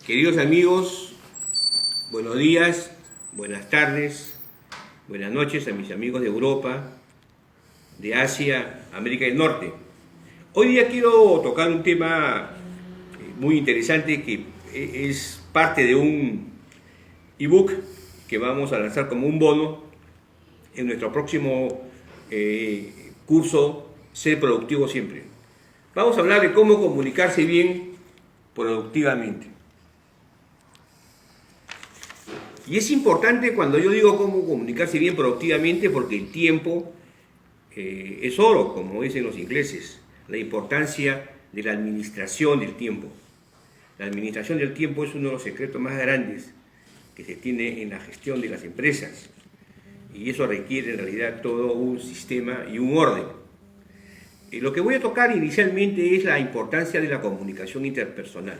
Queridos amigos, buenos días, buenas tardes, buenas noches a mis amigos de Europa, de Asia, América del Norte. Hoy día quiero tocar un tema muy interesante que es parte de un ebook que vamos a lanzar como un bono en nuestro próximo curso Ser Productivo Siempre. Vamos a hablar de cómo comunicarse bien productivamente. Y es importante cuando yo digo cómo comunicarse bien productivamente porque el tiempo es oro, como dicen los ingleses. La importancia de la administración del tiempo. La administración del tiempo es uno de los secretos más grandes que se tiene en la gestión de las empresas. Y eso requiere en realidad todo un sistema y un orden. Lo que voy a tocar inicialmente es la importancia de la comunicación interpersonal.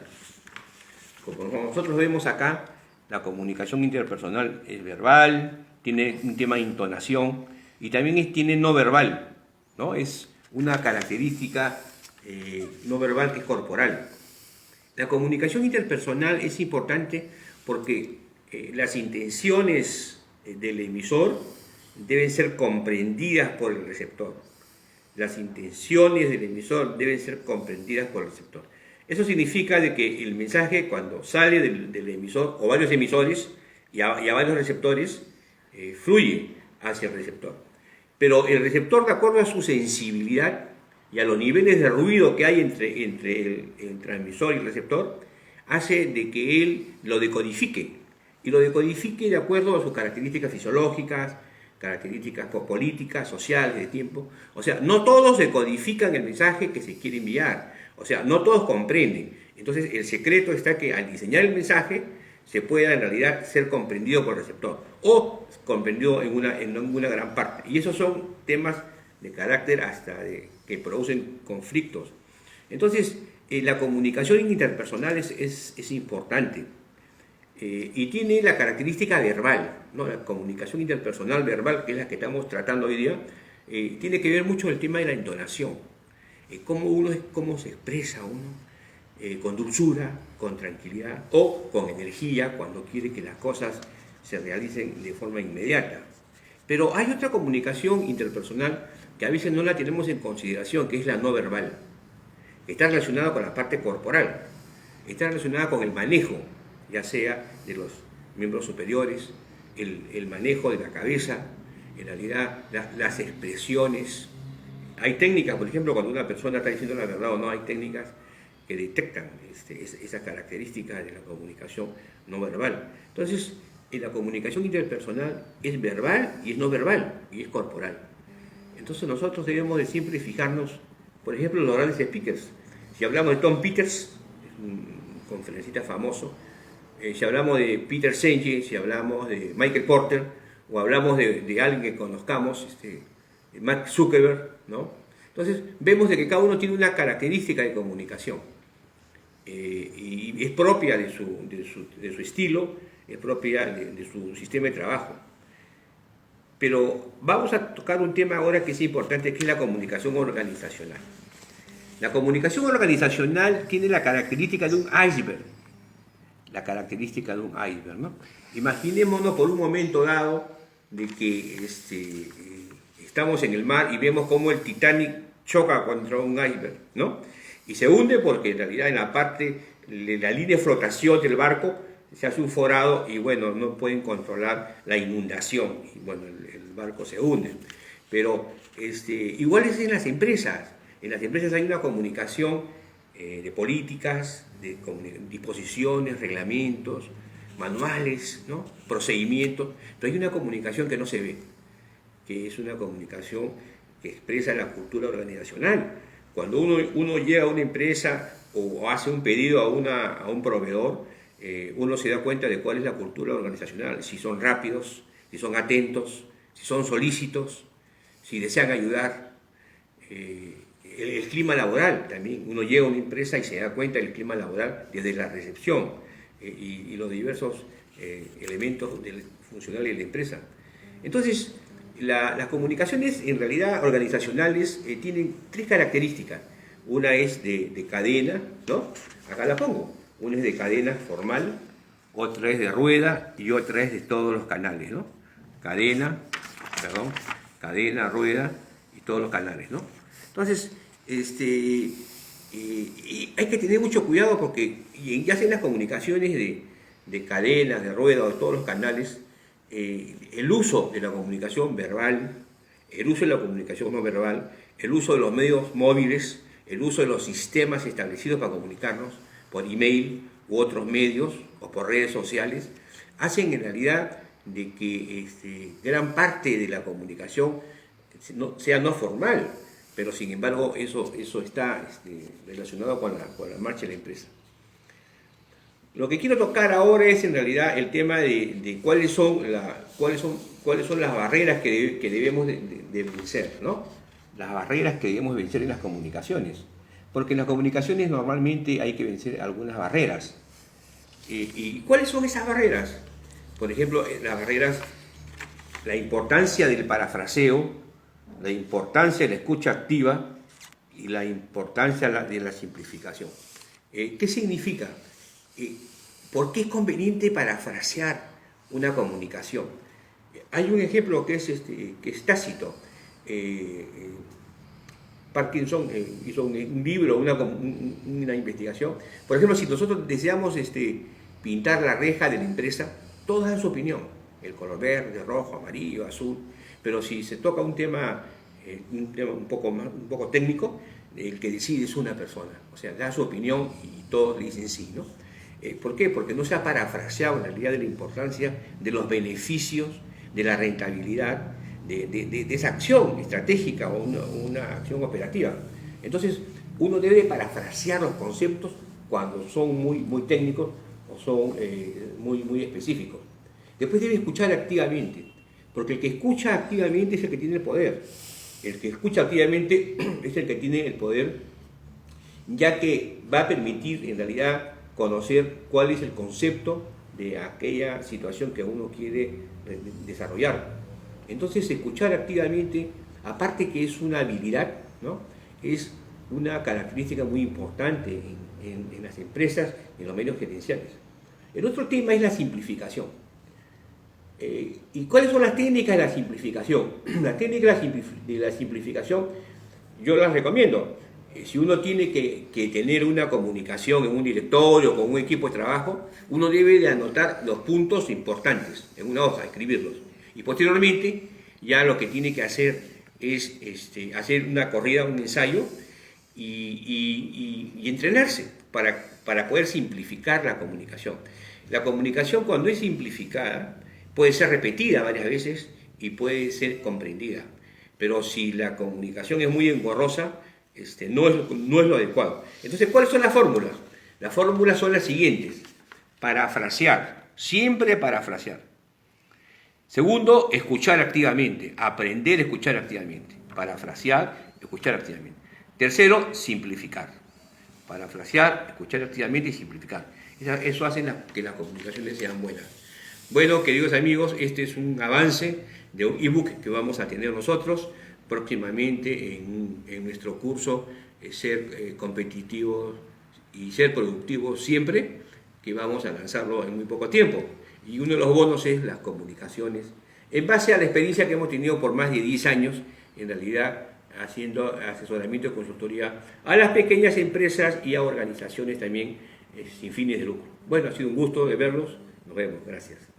Como nosotros vemos acá, la comunicación interpersonal es verbal, tiene un tema de entonación y también tiene no verbal, ¿no? Es una característica no verbal que es corporal. La comunicación interpersonal es importante porque las intenciones del emisor deben ser comprendidas por el receptor. Las intenciones del emisor deben ser comprendidas por el receptor. Eso significa de que el mensaje cuando sale del emisor o varios emisores y a varios receptores fluye hacia el receptor. Pero el receptor, de acuerdo a su sensibilidad y a los niveles de ruido que hay entre el transmisor y el receptor, hace de que él lo decodifique. Y lo decodifique de acuerdo a sus características fisiológicas, características políticas, sociales, de tiempo. O sea, no todos decodifican el mensaje que se quiere enviar. O sea, no todos comprenden. Entonces, el secreto está que al diseñar el mensaje se pueda en realidad ser comprendido por el receptor o comprendido en una gran parte. Y esos son temas de carácter hasta que producen conflictos. Entonces, la comunicación interpersonal es importante y tiene la característica verbal, ¿no? La comunicación interpersonal verbal, que es la que estamos tratando hoy día, tiene que ver mucho el tema de la entonación. Cómo se expresa uno con dulzura, con tranquilidad o con energía cuando quiere que las cosas se realicen de forma inmediata. Pero hay otra comunicación interpersonal que a veces no la tenemos en consideración, que es la no verbal. Está relacionada con la parte corporal, está relacionada con el manejo, ya sea de los miembros superiores, el manejo de la cabeza, en realidad las expresiones. Hay técnicas, por ejemplo, cuando una persona está diciendo la verdad o no, hay técnicas que detectan esa característica de la comunicación no verbal. Entonces, la comunicación interpersonal es verbal y es no verbal y es corporal. Entonces nosotros debemos de siempre fijarnos, por ejemplo, en los grandes speakers. Si hablamos de Tom Peters, un conferencista famoso, si hablamos de Peter Senge, si hablamos de Michael Porter, o hablamos de alguien que conozcamos, Mark Zuckerberg, ¿no? Entonces vemos de que cada uno tiene una característica de comunicación y es propia de su estilo, es propia de su sistema de trabajo. Pero vamos a tocar un tema ahora que es importante, que es la comunicación organizacional. La comunicación organizacional tiene la característica de un iceberg. La característica de un iceberg, ¿no? Imaginémonos por un momento dado de que estamos en el mar y vemos cómo el Titanic choca contra un iceberg, ¿no? Y se hunde porque en realidad en la parte de la línea de flotación del barco se hace un forado y bueno, no pueden controlar la inundación y bueno, el barco se hunde. Pero igual es en las empresas. En las empresas hay una comunicación de políticas, de disposiciones, reglamentos, manuales, ¿no? Procedimientos, pero hay una comunicación que no se ve, que es una comunicación que expresa la cultura organizacional. Cuando uno llega a una empresa o hace un pedido a un proveedor, uno se da cuenta de cuál es la cultura organizacional, si son rápidos, si son atentos, si son solícitos, si desean ayudar. El clima laboral también, uno llega a una empresa y se da cuenta del clima laboral desde la recepción y los diversos elementos funcionales de la empresa. Entonces, las comunicaciones en realidad organizacionales tienen tres características. Una es de cadena, ¿no? Acá la pongo. Una es de cadena formal, otra es de rueda y otra es de todos los canales, ¿no? Cadena, rueda y todos los canales, ¿no? Entonces, y hay que tener mucho cuidado porque ya sea en las comunicaciones de cadenas, de rueda o de todos los canales, el uso de la comunicación verbal, el uso de la comunicación no verbal, el uso de los medios móviles, el uso de los sistemas establecidos para comunicarnos por email u otros medios o por redes sociales, hacen en realidad de que gran parte de la comunicación sea no formal, pero sin embargo eso está relacionado con la marcha de la empresa. Lo que quiero tocar ahora es en realidad el tema de cuáles son las barreras que debemos de vencer, ¿no? Las barreras que debemos vencer en las comunicaciones. Porque en las comunicaciones normalmente hay que vencer algunas barreras. ¿Y cuáles son esas barreras? Por ejemplo, las barreras, la importancia del parafraseo, la importancia de la escucha activa y la importancia de la simplificación. ¿Qué significa? ¿Por qué es conveniente parafrasear una comunicación? Hay un ejemplo que es tácito. Parkinson hizo un libro, una investigación. Por ejemplo, si nosotros deseamos pintar la reja de la empresa, todos dan su opinión. El color verde, rojo, amarillo, azul. Pero si se toca un tema un poco técnico, el que decide es una persona. O sea, da su opinión y todos le dicen sí, ¿no? ¿Por qué? Porque no se ha parafraseado en realidad de la importancia de los beneficios, de la rentabilidad, de esa acción estratégica o una acción operativa. Entonces, uno debe parafrasear los conceptos cuando son muy técnicos o son muy específicos. Después debe escuchar activamente, porque el que escucha activamente es el que tiene el poder. El que escucha activamente es el que tiene el poder, ya que va a permitir en realidad conocer cuál es el concepto de aquella situación que uno quiere desarrollar. Entonces, escuchar activamente, aparte que es una habilidad, ¿no? Es una característica muy importante en las empresas, en los medios gerenciales. El otro tema es la simplificación. ¿Y cuáles son las técnicas de la simplificación? Las técnicas de la simplificación yo las recomiendo. Si uno tiene que tener una comunicación en un directorio, con un equipo de trabajo, uno debe de anotar los puntos importantes en una hoja, escribirlos. Y posteriormente, ya lo que tiene que hacer es hacer una corrida, un ensayo y entrenarse para poder simplificar la comunicación. La comunicación, cuando es simplificada, puede ser repetida varias veces y puede ser comprendida. Pero si la comunicación es muy engorrosa, no es lo adecuado. Entonces, ¿cuáles son las fórmulas? Las fórmulas son las siguientes. Parafrasear, siempre parafrasear. Segundo, escuchar activamente, aprender a escuchar activamente. Parafrasear, escuchar activamente. Tercero, simplificar. Parafrasear, escuchar activamente y simplificar. Eso hace que las comunicaciones sean buenas. Bueno, queridos amigos, este es un avance de un ebook que vamos a tener nosotros próximamente en nuestro curso Ser competitivos y ser productivos siempre, que vamos a lanzarlo en muy poco tiempo. Y uno de los bonos es las comunicaciones, en base a la experiencia que hemos tenido por más de 10 años, en realidad haciendo asesoramiento de consultoría a las pequeñas empresas y a organizaciones también sin fines de lucro. Bueno, ha sido un gusto de verlos. Nos vemos. Gracias.